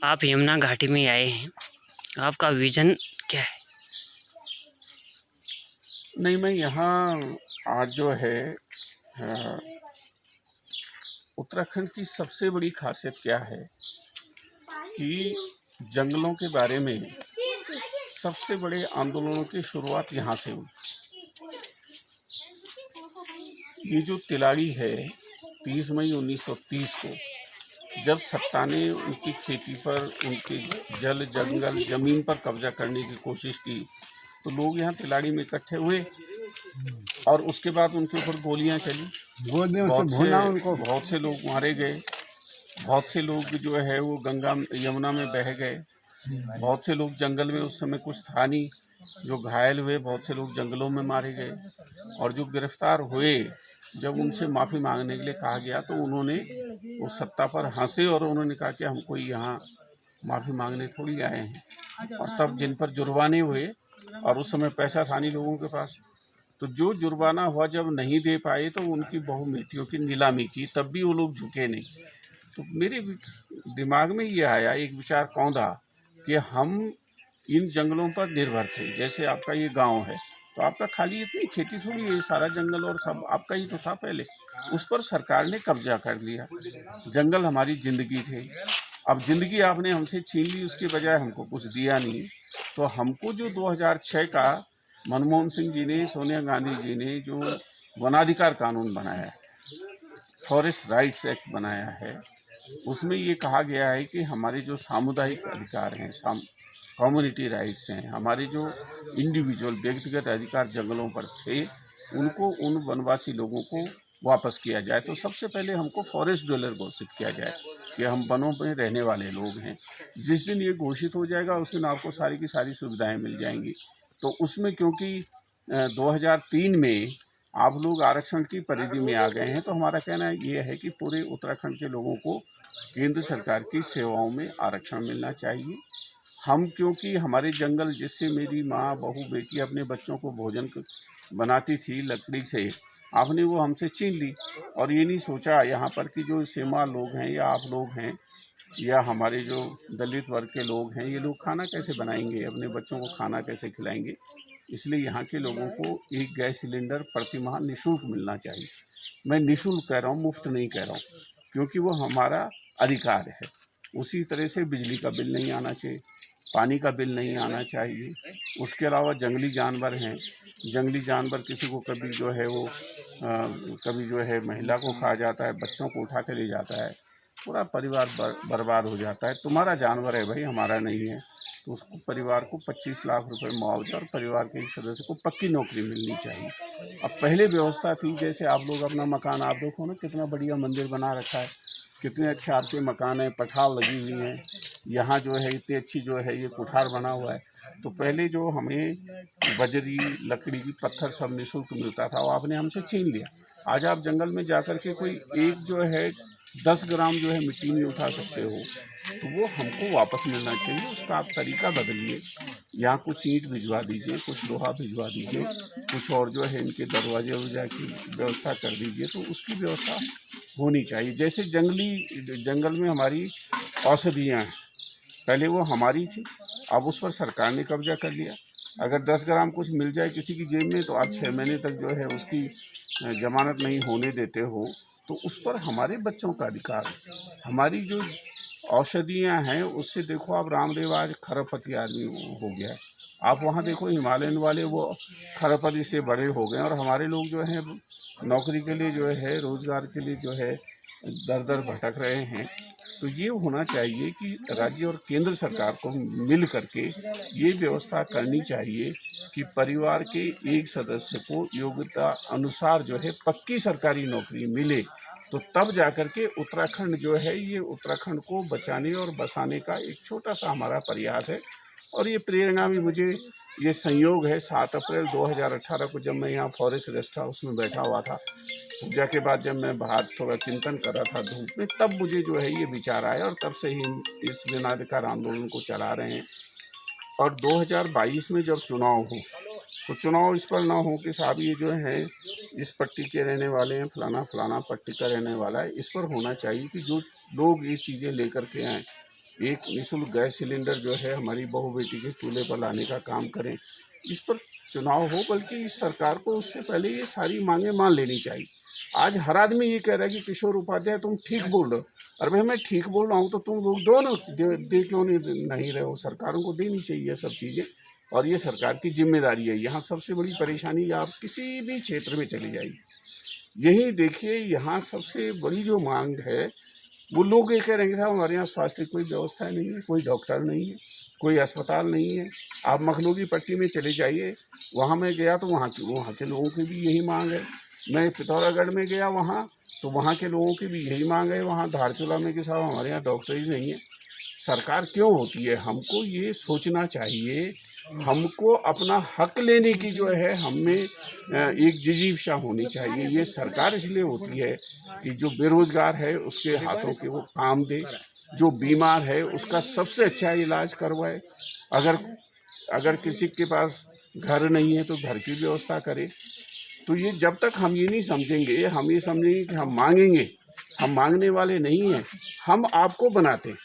आप यमुना घाटी में आए हैं, आपका विजन क्या है? नहीं, मैं यहाँ आज जो है अ, उत्तराखंड की सबसे बड़ी खासियत क्या है कि जंगलों के बारे में सबसे बड़े आंदोलनों की शुरुआत यहाँ से हुई। ये जो तिलाड़ी है 30 मई 1930 को जब सत्ता ने उनकी खेती पर, उनके जल जंगल जमीन पर कब्जा करने की कोशिश की, तो लोग यहाँ तिलाड़ी में इकट्ठे हुए और उसके बाद उनके ऊपर गोलियां चली। बहुत से लोग मारे गए, बहुत से लोग जो है वो गंगा यमुना में बह गए, बहुत से लोग जंगल में, उस समय कुछ था नहीं, जो घायल हुए, बहुत से लोग जंगलों में मारे गए। और जो गिरफ्तार हुए, जब उनसे माफ़ी मांगने के लिए कहा गया तो उन्होंने उस सत्ता पर हंसे और उन्होंने कहा कि हम कोई यहाँ माफ़ी मांगने थोड़ी आए हैं। और तब जिन पर जुर्माने हुए, और उस समय पैसा था नहीं लोगों के पास, तो जो जुर्माना हुआ जब नहीं दे पाए तो उनकी बहुमूर्तियों की नीलामी की, तब भी वो लोग झुके नहीं। तो मेरे दिमाग में ये आया, एक विचार कौंधा कि हम इन जंगलों पर निर्भर थे। जैसे आपका ये गांव है, तो आपका खाली इतनी खेती थोड़ी है, सारा जंगल और सब आपका ही तो था पहले। उस पर सरकार ने कब्जा कर लिया। जंगल हमारी ज़िंदगी थे, अब ज़िंदगी आपने हमसे छीन ली, उसके बजाय हमको कुछ दिया नहीं। तो हमको जो 2006 का मनमोहन सिंह जी ने, सोनिया गांधी जी ने जो वनाधिकार कानून बनाया है, फॉरेस्ट राइट्स एक्ट बनाया है, उसमें ये कहा गया है कि हमारे जो सामुदायिक अधिकार हैं, कम्युनिटी राइट्स हैं, हमारे जो इंडिविजुअल व्यक्तिगत अधिकार जंगलों पर थे, उनको उन वनवासी लोगों को वापस किया जाए। तो सबसे पहले हमको फॉरेस्ट ड्वेलर घोषित किया जाए कि हम वनों में रहने वाले लोग हैं। जिस दिन ये घोषित हो जाएगा उस दिन आपको सारी की सारी सुविधाएं मिल जाएंगी। तो उसमें क्योंकि 2003 में आप लोग आरक्षण की परिधि में आ गए हैं, तो हमारा कहना ये है कि पूरे उत्तराखंड के लोगों को केंद्र सरकार की सेवाओं में आरक्षण मिलना चाहिए। हम, क्योंकि हमारे जंगल, जिससे मेरी माँ, बहू, बेटी अपने बच्चों को भोजन बनाती थी लकड़ी से, आपने वो हमसे छीन ली। और ये नहीं सोचा यहाँ पर कि जो सीमा लोग हैं, या आप लोग हैं, या हमारे जो दलित वर्ग के लोग हैं, ये लोग खाना कैसे बनाएंगे, अपने बच्चों को खाना कैसे खिलाएंगे। इसलिए यहाँ के लोगों को एक गैस सिलेंडर प्रति माह निःशुल्क मिलना चाहिए। मैं निःशुल्क कह रहा हूँ, मुफ्त नहीं कह रहा हूँ, क्योंकि वो हमारा अधिकार है। उसी तरह से बिजली का बिल नहीं आना चाहिए, पानी का बिल नहीं आना चाहिए। उसके अलावा जंगली जानवर हैं, जंगली जानवर किसी को कभी जो है वो कभी जो है महिला को खा जाता है, बच्चों को उठा के ले जाता है, पूरा परिवार बर्बाद हो जाता है। तुम्हारा जानवर है भाई, हमारा नहीं है। तो उसको, परिवार को 25 लाख रुपए मुआवजा और परिवार के एक सदस्य को पक्की नौकरी मिलनी चाहिए। अब पहले व्यवस्था थी, जैसे आप लोग अपना मकान, आप देखो ना कितना बढ़िया मंदिर बना रखा है, कितने अच्छे आपके मकान हैं, पठार लगी हुई हैं, यहाँ जो है इतनी अच्छी जो है ये कुठार बना हुआ है। तो पहले जो हमें बजरी, लकड़ी, पत्थर सब निःशुल्क मिलता था, वो आपने हमसे छीन लिया। आज आप जंगल में जाकर के कोई एक जो है 10 ग्राम जो है मिट्टी नहीं उठा सकते हो, तो वो हमको वापस मिलना चाहिए। उसका आप तरीका बदलिए, यहाँ कुछ ईंट भिजवा दीजिए, कुछ लोहा भिजवा दीजिए, कुछ और जो है इनके दरवाजे वरजा की व्यवस्था कर दीजिए, तो उसकी व्यवस्था होनी चाहिए। जैसे जंगल में हमारी औषधियाँ हैं, पहले वो हमारी थी, अब उस पर सरकार ने कब्जा कर लिया। अगर 10 ग्राम कुछ मिल जाए किसी की जेब में, तो आप 6 महीने तक जो है उसकी जमानत नहीं होने देते हो। तो उस पर हमारे बच्चों का अधिकार है। हमारी जो औषधियाँ हैं, उससे देखो आप, रामदेव आज खरबपति आदमी हो गया है। आप वहाँ देखो हिमालयन वाले, वो खरबपति से बड़े हो गए, और हमारे लोग जो हैं नौकरी के लिए जो है, रोज़गार के लिए जो है दर दर भटक रहे हैं। तो ये होना चाहिए कि राज्य और केंद्र सरकार को मिल करके ये व्यवस्था करनी चाहिए कि परिवार के एक सदस्य को योग्यता अनुसार जो है पक्की सरकारी नौकरी मिले। तो तब जाकर के उत्तराखंड जो है, ये उत्तराखंड को बचाने और बसाने का एक छोटा सा हमारा प्रयास है। और ये प्रेरणा भी मुझे, ये संयोग है, 7 अप्रैल 2018 को जब मैं यहाँ फॉरेस्ट रेस्ट हाउस में बैठा हुआ था, पूजा के बाद जब मैं बाहर थोड़ा चिंतन कर रहा था धूप में, तब मुझे जो है ये विचार आया, और तब से ही इस वनाधिकार आंदोलन को चला रहे हैं। और 2022 में जब चुनाव हो, तो चुनाव इस पर ना हो कि साहब ये जो है इस पट्टी के रहने वाले हैं, फलाना पट्टी का रहने वाला है। इस पर होना चाहिए कि जो लोग ये चीज़ें लेकर के आएँ, एक निःशुल्क गैस सिलेंडर जो है हमारी बहू बेटी के चूल्हे पर लाने का काम करें। इस पर चुनाव हो, बल्कि इस सरकार को उससे पहले ये सारी मांगें मान लेनी चाहिए। आज हर आदमी ये कह रहा है कि किशोर उपाध्याय तुम ठीक बोल रहे हो। अरे भाई मैं ठीक बोल रहा हूँ तो तुम लोग दो ना, दे क्यों नहीं रहे हो? सरकारों को देनी चाहिए ये सब चीज़ें, और ये सरकार की जिम्मेदारी है। यहाँ सबसे बड़ी परेशानी, आप किसी भी क्षेत्र में चले जाइए, यही देखिए, यहाँ सबसे बड़ी जो मांग है वो लोग ये कह रहे हैं कि साहब हमारे यहाँ स्वास्थ्य की कोई व्यवस्था नहीं है, कोई डॉक्टर नहीं है, कोई अस्पताल नहीं है। आप मखनऊ की पट्टी में चले जाइए, वहाँ मैं गया तो वहाँ के लोगों की भी यही मांग है। मैं पिथौरागढ़ में गया वहाँ तो वहाँ के लोगों की भी यही मांग है। वहाँ धारचूला में कि साहब हमारे यहाँ डॉक्टर ही नहीं है। सरकार क्यों होती है? हमको ये सोचना चाहिए, हमको अपना हक लेने की जो है हमें एक जिजीविषा होनी चाहिए। ये सरकार इसलिए होती है कि जो बेरोजगार है उसके हाथों के वो काम दे, जो बीमार है उसका सबसे अच्छा इलाज करवाए, अगर किसी के पास घर नहीं है तो घर की व्यवस्था करे। तो ये जब तक हम ये नहीं समझेंगे, हम ये समझेंगे कि हम मांगेंगे, हम मांगने वाले नहीं हैं। हम आपको बनाते हैं,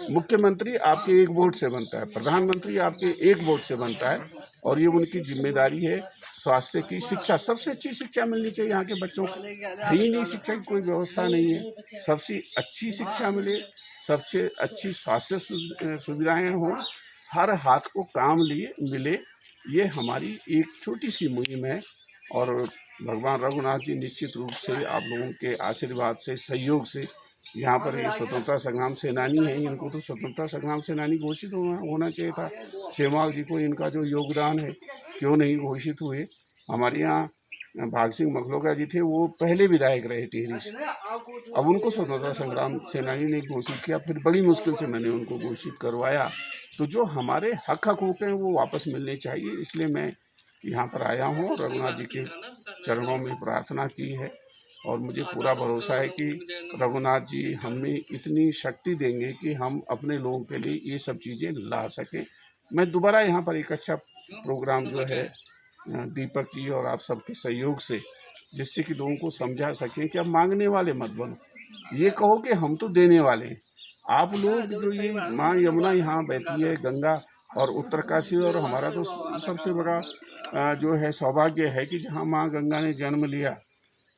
मुख्यमंत्री आपके एक वोट से बनता है, प्रधानमंत्री आपके एक वोट से बनता है, और ये उनकी जिम्मेदारी है। स्वास्थ्य की, शिक्षा, सबसे अच्छी शिक्षा मिलनी चाहिए यहाँ के बच्चों को। है ही नहीं, शिक्षा की कोई व्यवस्था नहीं है। सबसे अच्छी शिक्षा मिले, सबसे अच्छी स्वास्थ्य सुविधाएं हों, हर हाथ को काम मिले। ये हमारी एक छोटी सी मुहिम है, और भगवान रघुनाथ जी निश्चित रूप से आप लोगों के आशीर्वाद से, सहयोग से, यहाँ पर ये स्वतंत्रता संग्राम सेनानी हैं, इनको तो स्वतंत्रता संग्राम सेनानी घोषित होना चाहिए था। सेवाल जी को इनका जो योगदान है, क्यों नहीं घोषित हुए? हमारे यहाँ भाग सिंह मखलोका जी थे, वो पहले विधायक रहे टिहरी से, अब उनको स्वतंत्रता संग्राम सेनानी ने घोषित किया, फिर बड़ी मुश्किल से मैंने उनको घोषित करवाया। तो जो हमारे हक हकूक़ हैं वो वापस मिलने चाहिए, इसलिए मैं यहाँ पर आया हूँ, रघुनाथ जी के चरणों में प्रार्थना की है, और मुझे पूरा भरोसा है कि रघुनाथ जी हमें इतनी शक्ति देंगे कि हम अपने लोगों के लिए ये सब चीज़ें ला सकें। मैं दोबारा यहाँ पर एक अच्छा प्रोग्राम जो है दीपक जी और आप सबके सहयोग से, जिससे कि लोगों को समझा सकें कि आप मांगने वाले मत बनो, ये कहो कि हम तो देने वाले हैं। आप लोग जो ये माँ यमुना यहाँ बहती है, गंगा और उत्तरकाशी, और हमारा तो सबसे बड़ा जो है सौभाग्य है कि जहाँ माँ गंगा ने जन्म लिया,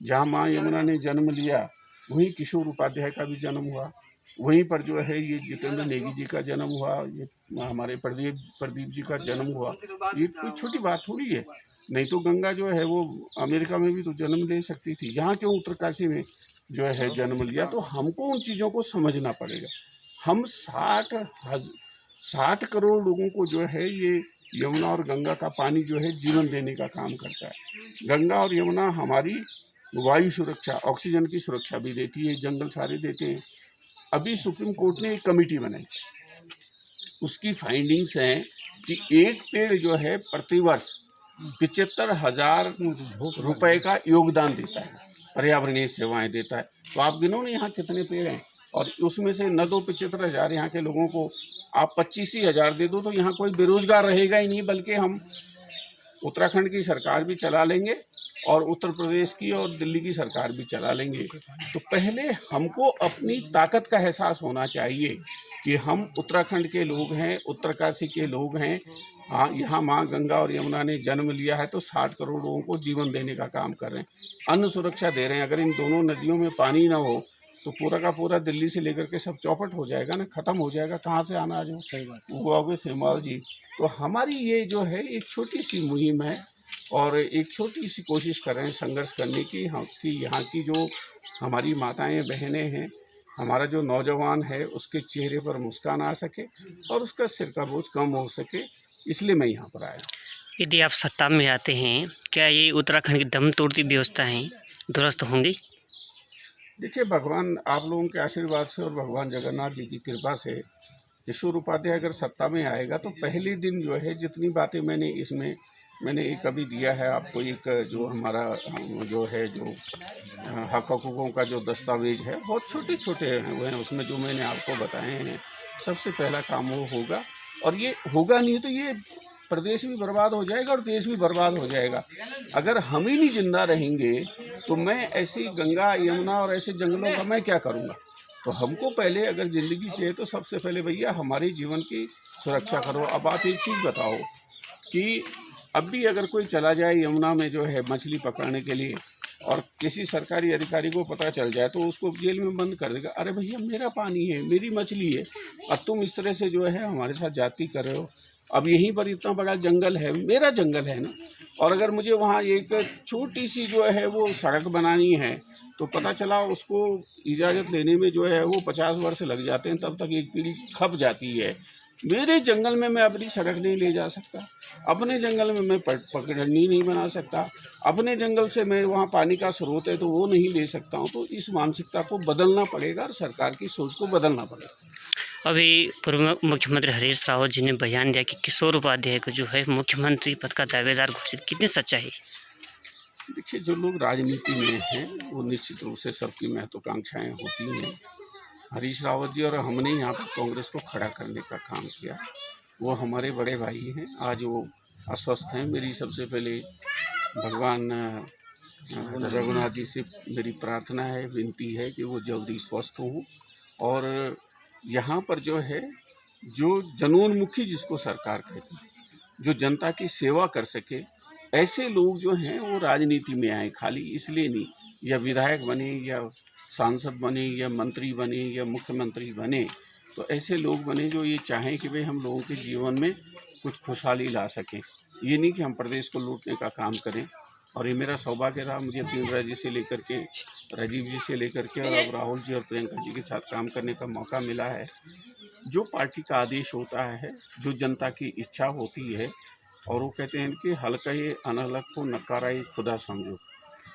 जहाँ माँ यमुना ने जन्म लिया, वहीं किशोर उपाध्याय का भी जन्म हुआ, वहीं पर जो है ये जितेंद्र नेगी जी का जन्म हुआ, ये हमारे प्रदीप जी का जन्म हुआ। ये कोई छोटी बात थोड़ी है। नहीं तो गंगा जो है वो अमेरिका में भी तो जन्म ले सकती थी, यहाँ क्यों उत्तरकाशी में जो है जन्म लिया? तो हमको उन चीज़ों को समझना पड़ेगा। हम 60 करोड़ लोगों को जो है ये यमुना और गंगा का पानी जो है जीवन देने का काम करता है। गंगा और यमुना हमारी वायु सुरक्षा, ऑक्सीजन की सुरक्षा भी देती है, जंगल सारे देते हैं। अभी सुप्रीम कोर्ट ने एक कमेटी बनाई, उसकी फाइंडिंग्स हैं कि एक पेड़ जो है प्रतिवर्ष 75,000 रुपए का योगदान देता है, पर्यावरणीय सेवाएं देता है। तो आप गिनो ना यहाँ कितने पेड़ हैं, और उसमें से न तो 75,000 यहाँ के लोगों को आप 25,000 दे दो तो यहाँ कोई बेरोजगार रहेगा ही नहीं, बल्कि हम उत्तराखंड की सरकार भी चला लेंगे और उत्तर प्रदेश की और दिल्ली की सरकार भी चला लेंगे। तो पहले हमको अपनी ताकत का एहसास होना चाहिए कि हम उत्तराखंड के लोग हैं, उत्तरकाशी के लोग हैं। हाँ, यहाँ माँ गंगा और यमुना ने जन्म लिया है तो 60 करोड़ लोगों को जीवन देने का काम कर रहे हैं, अन्न सुरक्षा दे रहे हैं। अगर इन दोनों नदियों में पानी ना हो तो पूरा का पूरा दिल्ली से लेकर के सब चौपट हो जाएगा ना, ख़त्म हो जाएगा। कहाँ से आना जो सही बात वो आओगे सेमाल जी। तो हमारी ये जो है एक छोटी सी मुहिम है, और एक छोटी सी कोशिश कर रहे हैं संघर्ष करने की, हम कि यहाँ की जो हमारी माताएं बहनें हैं, हमारा जो नौजवान है, उसके चेहरे पर मुस्कान आ सके और उसका सिर का बोझ कम हो सके, इसलिए मैं यहाँ पर आया। यदि आप सत्ता में आते हैं, क्या ये उत्तराखंड की दम तोड़ती व्यवस्थाएं दुरुस्त होंगी? देखिए, भगवान आप लोगों के आशीर्वाद से और भगवान जगन्नाथ जी की कृपा से किशोर उपाध्याय अगर सत्ता में आएगा तो पहले दिन जो है जितनी बातें मैंने एक अभी दिया है आपको, एक जो हमारा जो है जो हक हकूक़ों का जो दस्तावेज है, बहुत छोटे छोटे हैं वो हैं, उसमें जो मैंने आपको बताए हैं, सबसे पहला काम वो होगा। और ये होगा नहीं तो ये प्रदेश भी बर्बाद हो जाएगा और देश भी बर्बाद हो जाएगा। अगर हम ही नहीं जिंदा रहेंगे तो मैं ऐसी गंगा यमुना और ऐसे जंगलों का मैं क्या करूँगा? तो हमको पहले अगर ज़िंदगी चाहिए तो सबसे पहले भैया हमारे जीवन की सुरक्षा करो। अब आप एक चीज़ बताओ कि अब भी अगर कोई चला जाए यमुना में जो है मछली पकड़ने के लिए और किसी सरकारी अधिकारी को पता चल जाए तो उसको जेल में बंद कर देगा। अरे भैया मेरा पानी है, मेरी मछली है, अब तुम इस तरह से जो है हमारे साथ जाति कर रहे हो। अब यहीं पर इतना बड़ा जंगल है, मेरा जंगल है ना, और अगर मुझे वहाँ एक छोटी सी जो है वो सड़क बनानी है तो पता चला उसको इजाज़त लेने में जो है वो 50 वर्ष लग जाते हैं, तब तक एक पीढ़ी खप जाती है। मेरे जंगल में मैं अपनी सड़क नहीं ले जा सकता, अपने जंगल में मैं पगडंडी नहीं बना सकता, अपने जंगल से मैं वहाँ पानी का स्रोत है तो वो नहीं ले सकता हूँ। तो इस मानसिकता को बदलना पड़ेगा और सरकार की सोच को बदलना पड़ेगा। अभी पूर्व मुख्यमंत्री हरीश रावत जी ने बयान दिया कि किशोर उपाध्याय को जो है मुख्यमंत्री पद का दावेदार घोषित, कितनी सच्चाई? देखिए, जो लोग राजनीति में हैं वो निश्चित रूप से सबकी महत्वाकांक्षाएं होती हैं। हरीश रावत जी और हमने यहाँ पर कांग्रेस को खड़ा करने का काम किया, वो हमारे बड़े भाई हैं। आज वो अस्वस्थ हैं। मेरी सबसे पहले भगवान रघुनाथ जी से मेरी प्रार्थना है, विनती है कि वो जल्दी स्वस्थ हों और यहाँ पर जो है जो जनोन्मुखी जिसको सरकार कहती है, जो जनता की सेवा कर सके, ऐसे लोग जो हैं वो राजनीति में आए। खाली इसलिए नहीं, या विधायक बने या सांसद बने या मंत्री बने या मुख्यमंत्री बने, तो ऐसे लोग बने जो ये चाहें कि भाई हम लोगों के जीवन में कुछ खुशहाली ला सकें। ये नहीं कि हम प्रदेश को लूटने का काम करें। और ये मेरा सौभाग्य रहा, मुझे तीन जी से लेकर के, राजीव जी से लेकर के और अब राहुल जी और प्रियंका जी के साथ काम करने का मौका मिला है। जो पार्टी का आदेश होता है, जो जनता की इच्छा होती है, और वो कहते हैं कि हल्के अनहलक को नकारा खुदा समझो,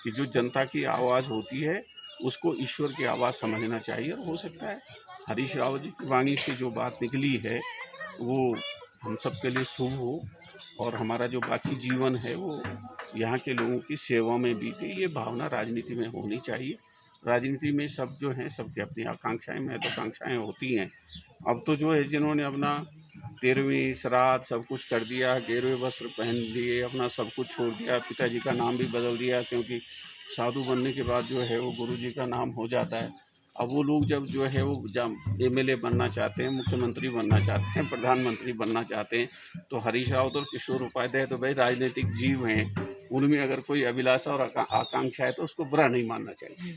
कि जो जनता की आवाज़ होती है उसको ईश्वर की आवाज़ समझना चाहिए। और हो सकता है हरीश रावत जी की वाणी से जो बात निकली है वो हम सब के लिए शुभ हो और हमारा जो बाकी जीवन है वो यहाँ के लोगों की सेवा में बीते। ये भावना राजनीति में होनी चाहिए। राजनीति में सब जो हैं सबकी अपनी आकांक्षाएं महत्वाकांक्षाएं होती हैं। अब तो जो है जिन्होंने अपना 13वीं श्राद्ध सब कुछ कर दिया, गेरुए वस्त्र पहन लिए, अपना सब कुछ छोड़ दिया, पिताजी का नाम भी बदल दिया, क्योंकि साधु बनने के बाद जो है वो गुरु जी का नाम हो जाता है। अब वो लोग जब जो है वो MLA बनना चाहते हैं, मुख्यमंत्री बनना चाहते हैं, प्रधानमंत्री बनना चाहते हैं, तो हरीश रावत और किशोर उपाध्याय तो भाई राजनीतिक जीव हैं, उनमें अगर कोई अभिलाषा और आकांक्षा है तो उसको बुरा नहीं मानना चाहिए।